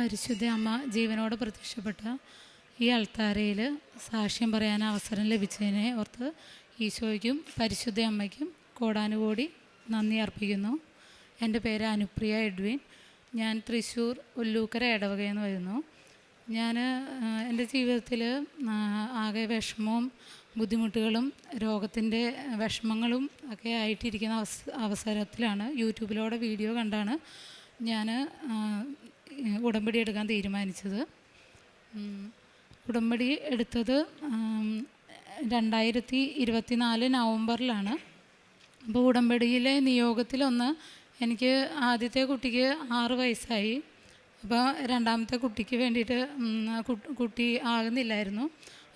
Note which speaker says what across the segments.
Speaker 1: പരിശുദ്ധ അമ്മ ജീവനോട് പ്രത്യക്ഷപ്പെട്ട ഈ അൾത്താരയിൽ സാക്ഷ്യം പറയാൻ അവസരം ലഭിച്ചതിനെ ഓർത്ത് ഈശോയ്ക്കും പരിശുദ്ധ അമ്മയ്ക്കും കോടാനുകോടി നന്ദി അർപ്പിക്കുന്നു. എൻ്റെ പേര് അനുപ്രിയ എഡ്വിൻ. ഞാൻ തൃശ്ശൂർ ഉല്ലൂക്കര ഇടവകയിൽ നിന്ന് വരുന്നു. ഞാൻ എൻ്റെ ജീവിതത്തിൽ ആകെ വിഷമവും ബുദ്ധിമുട്ടുകളും രോഗത്തിൻ്റെ വിഷമങ്ങളും ഒക്കെ ആയിട്ടിരിക്കുന്ന അവസരത്തിലാണ് യൂട്യൂബിലൂടെ വീഡിയോ കണ്ടാണ് ഞാൻ ഉടമ്പടി എടുക്കാൻ തീരുമാനിച്ചത്. ഉടമ്പടി എടുത്തത് 2024 നവംബറിലാണ്. അപ്പോൾ ഉടമ്പടിയിലെ നിയോഗത്തിലൊന്ന് എനിക്ക് ആദ്യത്തെ കുട്ടിക്ക് 6 വയസ്സായി. അപ്പോൾ രണ്ടാമത്തെ കുട്ടിക്ക് വേണ്ടിയിട്ട് കുട്ടി ആകുന്നില്ലായിരുന്നു.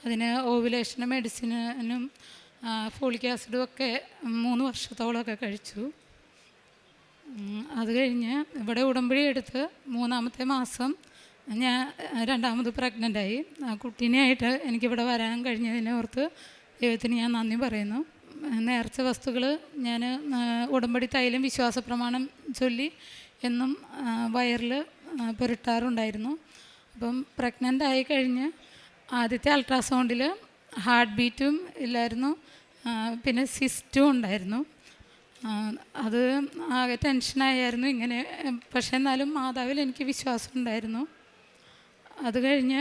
Speaker 1: അതിന് ഓവുലേഷൻ മെഡിസിനും ഫോളിക് ആസിഡും ഒക്കെ 3 വർഷത്തോളമൊക്കെ കഴിച്ചു. അത് കഴിഞ്ഞ് ഇവിടെ ഉടമ്പടി എടുത്ത് 3-ാമത്തെ മാസം ഞാൻ രണ്ടാമത് പ്രഗ്നൻ്റായി. ആ കുട്ടീനെയായിട്ട് എനിക്കിവിടെ വരാൻ കഴിഞ്ഞതിനെ ഓർത്ത് ദൈവത്തിന് ഞാൻ നന്ദി പറയുന്നു. നേർച്ച വസ്തുക്കൾ ഞാൻ ഉടമ്പടി തൈലം വിശ്വാസ പ്രമാണം ചൊല്ലി എന്നും വയറിൽ പുരട്ടാറുണ്ടായിരുന്നു. അപ്പം പ്രഗ്നൻ്റ് ആയി കഴിഞ്ഞ് ആദ്യത്തെ അൾട്രാസൗണ്ടിൽ ഹാർട്ട് ബീറ്റും ഇല്ലായിരുന്നു, പിന്നെ സിസ്റ്റും ഉണ്ടായിരുന്നു. അത് ആകെ ടെൻഷനായിരുന്നു ഇങ്ങനെ. പക്ഷേ എന്നാലും മാതാവിൽ എനിക്ക് വിശ്വാസം ഉണ്ടായിരുന്നു. അത് കഴിഞ്ഞ്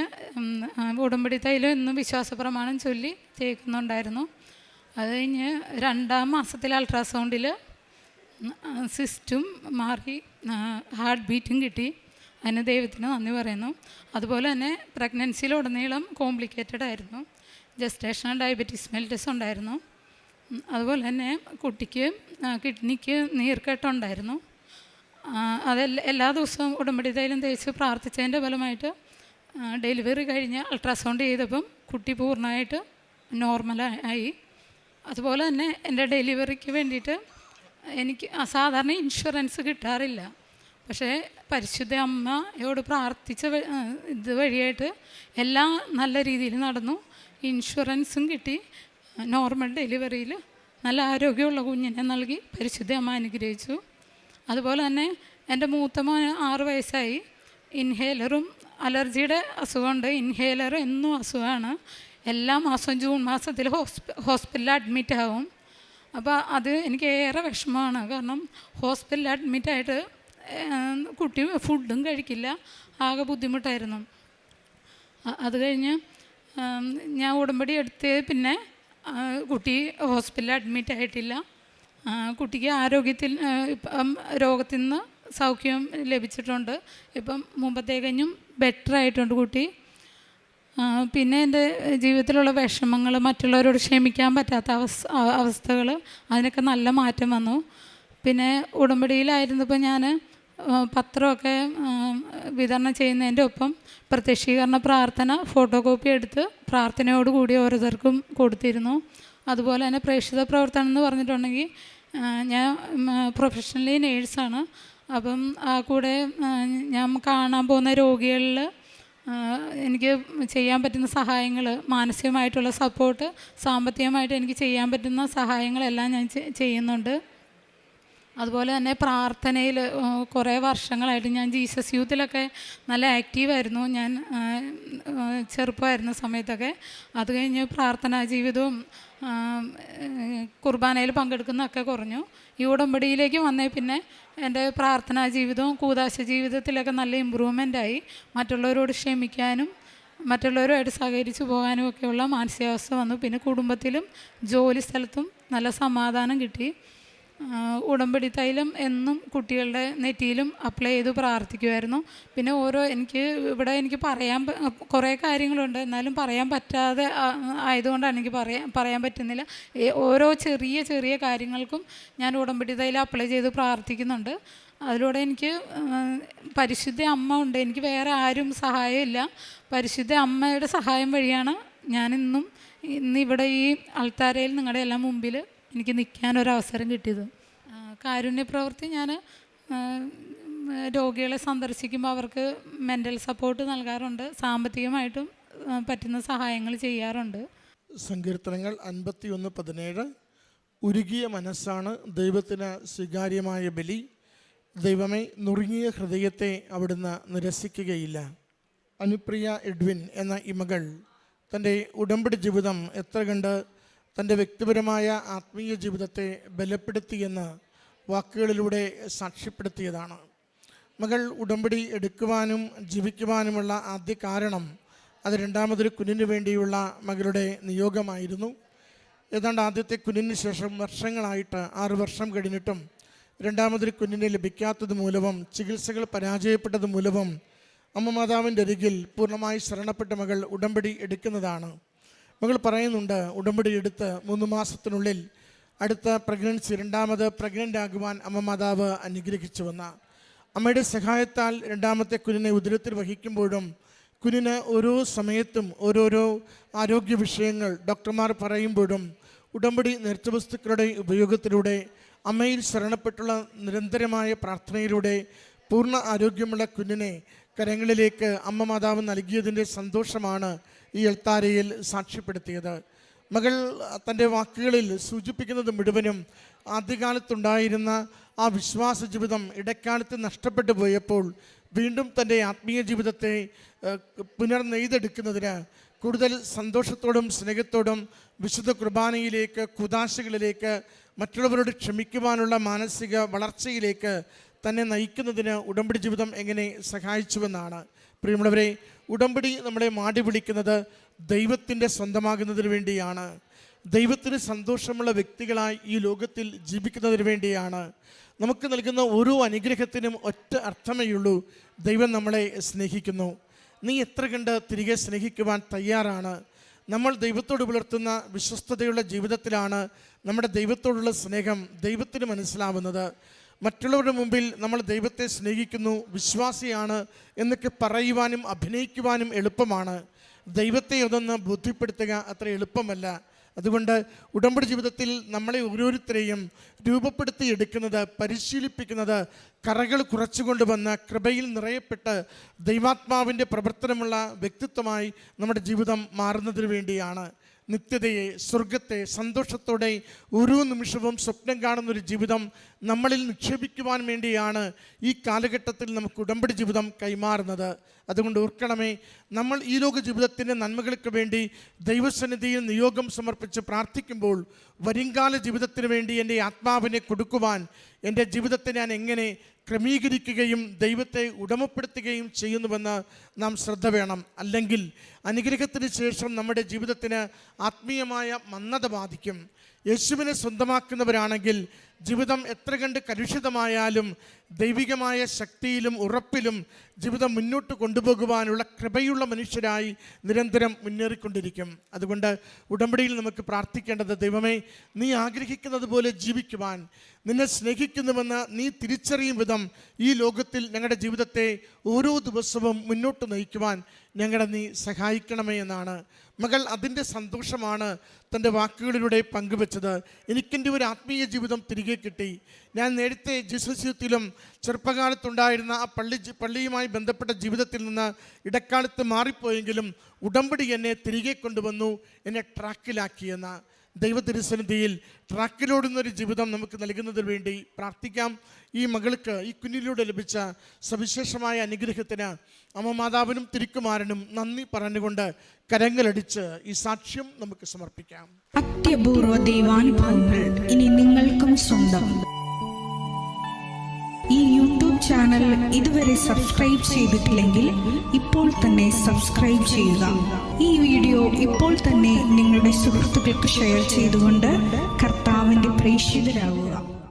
Speaker 1: ഉടമ്പടി തൈലം എന്നും വിശ്വാസ പ്രമാണം ചൊല്ലി തേക്കുന്നുണ്ടായിരുന്നു. അത് കഴിഞ്ഞ് 2-ാം മാസത്തിലെ അൾട്രാസൗണ്ടിൽ സിസ്റ്റും മാറി, ഹാർട്ട് ബീറ്റും കിട്ടി. അതിന് ദൈവത്തിന് നന്ദി പറയുന്നു. അതുപോലെ തന്നെ പ്രഗ്നൻസിയിലുടനീളം കോംപ്ലിക്കേറ്റഡ് ആയിരുന്നു. ജസ്റ്റേഷണൽ ഡയബറ്റീസ് മെലിറ്റസ് ഉണ്ടായിരുന്നു. അതുപോലെ തന്നെ കുട്ടിക്ക് കിഡ്നിക്ക് നീർക്കെട്ടുണ്ടായിരുന്നു. എല്ലാ ദിവസവും ഉടമ്പടി തൈലം തേച്ച് പ്രാർത്ഥിച്ചതിൻ്റെ ഫലമായിട്ട് ഡെലിവറി കഴിഞ്ഞ് അൾട്രാസൗണ്ട് ചെയ്തപ്പം കുട്ടി പൂർണ്ണമായിട്ട് നോർമലായി. അതുപോലെ തന്നെ എൻ്റെ ഡെലിവറിക്ക് വേണ്ടിയിട്ട് എനിക്ക് സാധാരണ ഇൻഷുറൻസ് കിട്ടാറില്ല. പക്ഷേ പരിശുദ്ധ അമ്മയോട് പ്രാർത്ഥിച്ച ഇത് വഴിയായിട്ട് എല്ലാം നല്ല രീതിയിൽ നടന്നു. ഇൻഷുറൻസും കിട്ടി. നോർമൽ ഡെലിവറിയിൽ നല്ല ആരോഗ്യമുള്ള കുഞ്ഞിനെ നൽകി പരിശുദ്ധ അമ്മ അനുഗ്രഹിച്ചു. അതുപോലെ തന്നെ എൻ്റെ മൂത്ത മോന് 6 വയസ്സായി. ഇൻഹേലറും അലർജിയുടെ അസുഖമുണ്ട്. ഇൻഹേലർ എന്നും അസുഖമാണ്. എല്ലാ മാസവും ജൂൺ മാസത്തിൽ ഹോസ്പിറ്റലിൽ അഡ്മിറ്റാവും. അപ്പോൾ അത് എനിക്ക് ഏറെ വിഷമമാണ്. കാരണം ഹോസ്പിറ്റലിൽ അഡ്മിറ്റായിട്ട് കുട്ടി ഫുഡും കഴിക്കില്ല. ആകെ ബുദ്ധിമുട്ടായിരുന്നു. അത് കഴിഞ്ഞ് ഞാൻ ഉടമ്പടി എടുത്ത് പിന്നെ കുട്ടി ഹോസ്പിറ്റലിൽ അഡ്മിറ്റ് ആയിട്ടില്ല. കുട്ടിക്ക് ആരോഗ്യത്തിൽ ഇപ്പം രോഗത്തിൽ നിന്ന് സൗഖ്യം ലഭിച്ചിട്ടുണ്ട്. ഇപ്പം മുമ്പത്തെ കഴിഞ്ഞും ബെറ്റർ ആയിട്ടുണ്ട് കുട്ടി. പിന്നെ എൻ്റെ ജീവിതത്തിലുള്ള വിഷമങ്ങൾ, മറ്റുള്ളവരോട് ക്ഷമിക്കാൻ പറ്റാത്ത അവസ്ഥകൾ, അതിനൊക്കെ നല്ല മാറ്റം വന്നു. പിന്നെ ഉടമ്പടിയിലായിരുന്നപ്പോൾ ഞാൻ പത്രമൊക്കെ വിതരണം ചെയ്യുന്നതിൻ്റെ ഒപ്പം പ്രത്യക്ഷീകരണ പ്രാർത്ഥന ഫോട്ടോ കോപ്പി എടുത്ത് പ്രാർത്ഥനയോടുകൂടി ഓരോരുത്തർക്കും കൊടുത്തിരുന്നു. അതുപോലെ തന്നെ പ്രേക്ഷിത പ്രവർത്തനം എന്ന് പറഞ്ഞിട്ടുണ്ടെങ്കിൽ ഞാൻ പ്രൊഫഷണലി നേഴ്സാണ്. അപ്പം ആ കൂടെ ഞാൻ കാണാൻ പോകുന്ന രോഗികളിൽ എനിക്ക് ചെയ്യാൻ പറ്റുന്ന സഹായങ്ങൾ, മാനസികമായിട്ടുള്ള സപ്പോർട്ട്, സാമ്പത്തികമായിട്ട് എനിക്ക് ചെയ്യാൻ പറ്റുന്ന സഹായങ്ങളെല്ലാം ഞാൻ ചെയ്യുന്നുണ്ട്. അതുപോലെ തന്നെ പ്രാർത്ഥനയിൽ കുറേ വർഷങ്ങളായിട്ട് ഞാൻ ജീസസ് യൂത്തിലൊക്കെ നല്ല ആക്റ്റീവായിരുന്നു. ഞാൻ ചെറുപ്പമായിരുന്ന സമയത്തൊക്കെ. അത് കഴിഞ്ഞ് പ്രാർത്ഥനാ ജീവിതവും കുർബാനയിൽ പങ്കെടുക്കുന്നതൊക്കെ കുറഞ്ഞു. ഈ ഉടമ്പടിയിലേക്ക് വന്നേ പിന്നെ എൻ്റെ പ്രാർത്ഥനാ ജീവിതവും കൂദാശ ജീവിതത്തിലൊക്കെ നല്ല ഇമ്പ്രൂവ്മെൻ്റായി. മറ്റുള്ളവരോട് ക്ഷമിക്കാനും മറ്റുള്ളവരുമായിട്ട് സഹകരിച്ച് പോകാനും ഒക്കെയുള്ള മാനസികാവസ്ഥ വന്നു. പിന്നെ കുടുംബത്തിലും ജോലി സ്ഥലത്തും നല്ല സമാധാനം കിട്ടി. ഉടമ്പടി തൈലം എന്നും കുട്ടികളുടെ നെറ്റിയിലും അപ്ലൈ ചെയ്ത് പ്രാർത്ഥിക്കുമായിരുന്നു. പിന്നെ എനിക്ക് പറയാൻ കുറേ കാര്യങ്ങളുണ്ട്, എന്നാലും പറയാൻ പറ്റാതെ ആയതുകൊണ്ടാണ് എനിക്ക് പറയാൻ പറ്റുന്നില്ല. ഓരോ ചെറിയ ചെറിയ കാര്യങ്ങൾക്കും ഞാൻ ഉടമ്പടി തൈലം അപ്ലൈ ചെയ്ത് പ്രാർത്ഥിക്കുന്നുണ്ട്. അതിലൂടെ എനിക്ക് പരിശുദ്ധ അമ്മ ഉണ്ട്. എനിക്ക് വേറെ ആരും സഹായമില്ല. പരിശുദ്ധ അമ്മയുടെ സഹായം വഴിയാണ് ഇന്നിവിടെ ഈ അൾത്താരയിൽ നിങ്ങളുടെ എല്ലാം മുമ്പിൽ എനിക്ക് നിൽക്കാനൊരവസരം കിട്ടിയത്. കാരുണ്യ പ്രവൃത്തി ഞാൻ രോഗികളെ സന്ദർശിക്കുമ്പോൾ അവർക്ക് മെൻ്റൽ സപ്പോർട്ട് നൽകാറുണ്ട്. സാമ്പത്തികമായിട്ടും പറ്റുന്ന സഹായങ്ങൾ ചെയ്യാറുണ്ട്.
Speaker 2: സങ്കീർത്തനങ്ങൾ 51:17 ഉരുകിയ മനസ്സാണ് ദൈവത്തിന് സ്വീകാര്യമായ ബലി. ദൈവമേ, നുറുങ്ങിയ ഹൃദയത്തെ അവിടുന്ന് നിരസിക്കുകയില്ല. അനുപ്രിയ എഡ്വിൻ എന്ന ഈ മകൾ തൻ്റെ ഉടമ്പടി ജീവിതം എത്ര കണ്ട് തൻ്റെ വ്യക്തിപരമായ ആത്മീയ ജീവിതത്തെ ബലപ്പെടുത്തിയെന്ന് വാക്കുകളിലൂടെ സാക്ഷ്യപ്പെടുത്തിയതാണ്. മകൾ ഉടമ്പടി എടുക്കുവാനും ജീവിക്കുവാനുമുള്ള ആദ്യ കാരണം അത് രണ്ടാമതൊരു കുഞ്ഞിന് വേണ്ടിയുള്ള മകളുടെ നിയോഗമായിരുന്നു. ഏതാണ്ട് ആദ്യത്തെ കുഞ്ഞിന് ശേഷം വർഷങ്ങളായിട്ട് 6 വർഷം കഴിഞ്ഞിട്ടും രണ്ടാമതൊരു കുഞ്ഞിനെ ലഭിക്കാത്തത് മൂലവും ചികിത്സകൾ പരാജയപ്പെട്ടത് മൂലവും അമ്മ മാതാവിൻ്റെ അരികിൽ പൂർണ്ണമായി ശരണപ്പെട്ട മകൾ ഉടമ്പടി എടുക്കുന്നതാണ്. മകൾ പറയുന്നുണ്ട്, ഉടമ്പടി എടുത്ത് 3 മാസത്തിനുള്ളിൽ അടുത്ത പ്രഗ്നൻസി രണ്ടാമത് പ്രഗ്നൻ്റ് ആകുവാൻ അമ്മ മാതാവ് അനുഗ്രഹിച്ചുവെന്ന്. അമ്മയുടെ സഹായത്താൽ രണ്ടാമത്തെ കുഞ്ഞിനെ ഉദരത്തിൽ വഹിക്കുമ്പോഴും കുഞ്ഞിന് ഓരോ സമയത്തും ഓരോരോ ആരോഗ്യ വിഷയങ്ങൾ ഡോക്ടർമാർ പറയുമ്പോഴും ഉടമ്പടി നേർച്ചവസ്തുക്കളുടെ ഉപയോഗത്തിലൂടെ അമ്മയിൽ ശരണപ്പെട്ടുള്ള നിരന്തരമായ പ്രാർത്ഥനയിലൂടെ പൂർണ്ണ ആരോഗ്യമുള്ള കുഞ്ഞിനെ കരങ്ങളിലേക്ക് അമ്മ മാതാവ് നൽകിയതിൻ്റെ സന്തോഷമാണ് ഈ എൽത്താരയിൽ സാക്ഷ്യപ്പെടുത്തിയത്. മകൾ തൻ്റെ വാക്കുകളിൽ സൂചിപ്പിക്കുന്നത് മുഴുവനും ആദ്യകാലത്തുണ്ടായിരുന്ന ആ വിശ്വാസ ജീവിതം ഇടക്കാലത്ത് നഷ്ടപ്പെട്ടു പോയപ്പോൾ വീണ്ടും തൻ്റെ ആത്മീയ ജീവിതത്തെ പുനർനെയ്തെടുക്കുന്നതിന് കൂടുതൽ സന്തോഷത്തോടും സ്നേഹത്തോടും വിശുദ്ധ കുർബാനയിലേക്ക്, കുദാശകളിലേക്ക്, മറ്റുള്ളവരോട് ക്ഷമിക്കുവാനുള്ള മാനസിക വളർച്ചയിലേക്ക് തന്നെ നയിക്കുന്നതിന് ഉടമ്പടി ജീവിതം എങ്ങനെ സഹായിച്ചുവെന്നാണ്. പ്രിയമുള്ളവരെ, ഉടമ്പടി നമ്മളെ മാടി വിളിക്കുന്നത് ദൈവത്തിൻ്റെ സ്വന്തമാകുന്നതിന് വേണ്ടിയാണ്. ദൈവത്തിന് സന്തോഷമുള്ള വ്യക്തികളായി ഈ ലോകത്തിൽ ജീവിക്കുന്നതിന് വേണ്ടിയാണ്. നമുക്ക് നൽകുന്ന ഓരോ അനുഗ്രഹത്തിനും ഒറ്റ അർത്ഥമേയുള്ളൂ, ദൈവം നമ്മളെ സ്നേഹിക്കുന്നു. നീ എത്ര കണ്ട് തിരികെ സ്നേഹിക്കുവാൻ തയ്യാറാണ്? നമ്മൾ ദൈവത്തോട് പുലർത്തുന്ന വിശ്വസ്തതയുള്ള ജീവിതത്തിലാണ് നമ്മുടെ ദൈവത്തോടുള്ള സ്നേഹം ദൈവത്തിന് മനസ്സിലാവുന്നത്. മറ്റുള്ളവരുടെ മുമ്പിൽ നമ്മൾ ദൈവത്തെ സ്നേഹിക്കുന്നു, വിശ്വാസിയാണ് എന്നൊക്കെ പറയുവാനും അഭിനയിക്കുവാനും എളുപ്പമാണ്. ദൈവത്തെ അതൊന്ന് ബോധ്യപ്പെടുത്തുക അത്ര എളുപ്പമല്ല. അതുകൊണ്ട് ഉടമ്പടി ജീവിതത്തിൽ നമ്മളെ ഓരോരുത്തരെയും രൂപപ്പെടുത്തി എടുക്കുന്നത്, പരിശീലിപ്പിക്കുന്നത്, കറകൾ കുറച്ചുകൊണ്ടുവന്ന് കൃപയിൽ നിറയപ്പെട്ട് ദൈവാത്മാവിൻ്റെ പ്രവർത്തനമുള്ള വ്യക്തിത്വമായി നമ്മുടെ ജീവിതം മാറുന്നതിന് വേണ്ടിയാണ്. നിത്യതയെ, സ്വർഗത്തെ സന്തോഷത്തോടെ ഓരോ നിമിഷവും സ്വപ്നം കാണുന്നൊരു ജീവിതം നമ്മളിൽ നിക്ഷേപിക്കുവാൻ വേണ്ടിയാണ് ഈ കാലഘട്ടത്തിൽ നമുക്ക് ഉടമ്പടി ജീവിതം കൈമാറുന്നത്. അതുകൊണ്ട് ഓർക്കണമേ, നമ്മൾ ഈ ലോക ജീവിതത്തിൻ്റെ നന്മകൾക്ക് വേണ്ടി ദൈവസന്നിധിയിൽ നിയോഗം സമർപ്പിച്ച് പ്രാർത്ഥിക്കുമ്പോൾ വരുംകാല ജീവിതത്തിന് വേണ്ടി എൻ്റെ ആത്മാവിനെ കൊടുക്കുവാൻ എൻ്റെ ജീവിതത്തെ ഞാൻ എങ്ങനെ ക്രമീകരിക്കുകയും ദൈവത്തെ ഉടമപ്പെടുത്തുകയും ചെയ്യുന്നുവെന്ന് നാം ശ്രദ്ധ വേണം. അല്ലെങ്കിൽ അനുഗ്രഹത്തിന് ശേഷം നമ്മുടെ ജീവിതത്തിന് ആത്മീയമായ മന്ദത ബാധിക്കും. യേശുവിനെ സ്വന്തമാക്കുന്നവരാണെങ്കിൽ ജീവിതം എത്ര കണ്ട് കലുഷിതമായാലും ദൈവികമായ ശക്തിയിലും ഉറപ്പിലും ജീവിതം മുന്നോട്ട് കൊണ്ടുപോകുവാനുള്ള കൃപയുള്ള മനുഷ്യരായി നിരന്തരം മുന്നേറിക്കൊണ്ടിരിക്കും. അതുകൊണ്ട് ഉടമ്പടിയിൽ നമുക്ക് പ്രാർത്ഥിക്കേണ്ടത്, ദൈവമേ, നീ ആഗ്രഹിക്കുന്നത് പോലെ ജീവിക്കുവാൻ, നിന്നെ സ്നേഹിക്കുന്നുവെന്ന് നീ തിരിച്ചറിയും വിധം ഈ ലോകത്തിൽ ഞങ്ങളുടെ ജീവിതത്തെ ഓരോ ദിവസവും മുന്നോട്ട് നയിക്കുവാൻ ഞങ്ങളെ നീ സഹായിക്കണമേ എന്നാണ്. മകൾ അതിൻ്റെ സന്തോഷമാണ് തൻ്റെ വാക്കുകളിലൂടെ പങ്കുവെച്ചത്. എനിക്കെൻ്റെ ഒരു ആത്മീയ ജീവിതം തിരികെ കിട്ടി. ഞാൻ നേരത്തെ ജീസസ് യൂത്തിലും ചെറുപ്പകാലത്തുണ്ടായിരുന്ന ആ പള്ളിയുമായി ബന്ധപ്പെട്ട ജീവിതത്തിൽ നിന്ന് ഇടക്കാലത്ത് മാറിപ്പോയെങ്കിലും ഉടമ്പടി എന്നെ തിരികെ കൊണ്ടുവന്നു, എന്നെ ട്രാക്കിലാക്കിയെന്ന ദൈവതിരുസന്നിധിയിൽ ട്രാക്കിലോടുന്നൊരു ജീവിതം നമുക്ക് നൽകുന്നതിന് വേണ്ടി പ്രാർത്ഥിക്കാം. ഈ മകൾക്ക് ഈ കുഞ്ഞിലൂടെ ലഭിച്ച സവിശേഷമായ അനുഗ്രഹത്തിന് അമ്മ മാതാവിനും തിരുക്കുമാരനും നന്ദി പറഞ്ഞുകൊണ്ട് കരങ്ങളടിച്ച് ഈ സാക്ഷ്യം നമുക്ക് സമർപ്പിക്കാം.
Speaker 3: അത്യപൂർവ ദൈവാനുഭവങ്ങൾ ഇനി നിങ്ങൾക്കും സ്വന്തം. ഈ യൂട്യൂബ് ചാനൽ ഇതുവരെ സബ്സ്ക്രൈബ് ചെയ്തിട്ടില്ലെങ്കിൽ ഇപ്പോൾ തന്നെ സബ്സ്ക്രൈബ് ചെയ്യുക. ഈ വീഡിയോ ഇപ്പോൾ തന്നെ നിങ്ങളുടെ സുഹൃത്തുക്കൾക്ക് ഷെയർ ചെയ്തുകൊണ്ട് കർത്താവിൻ്റെ പ്രേക്ഷിതരാകുക.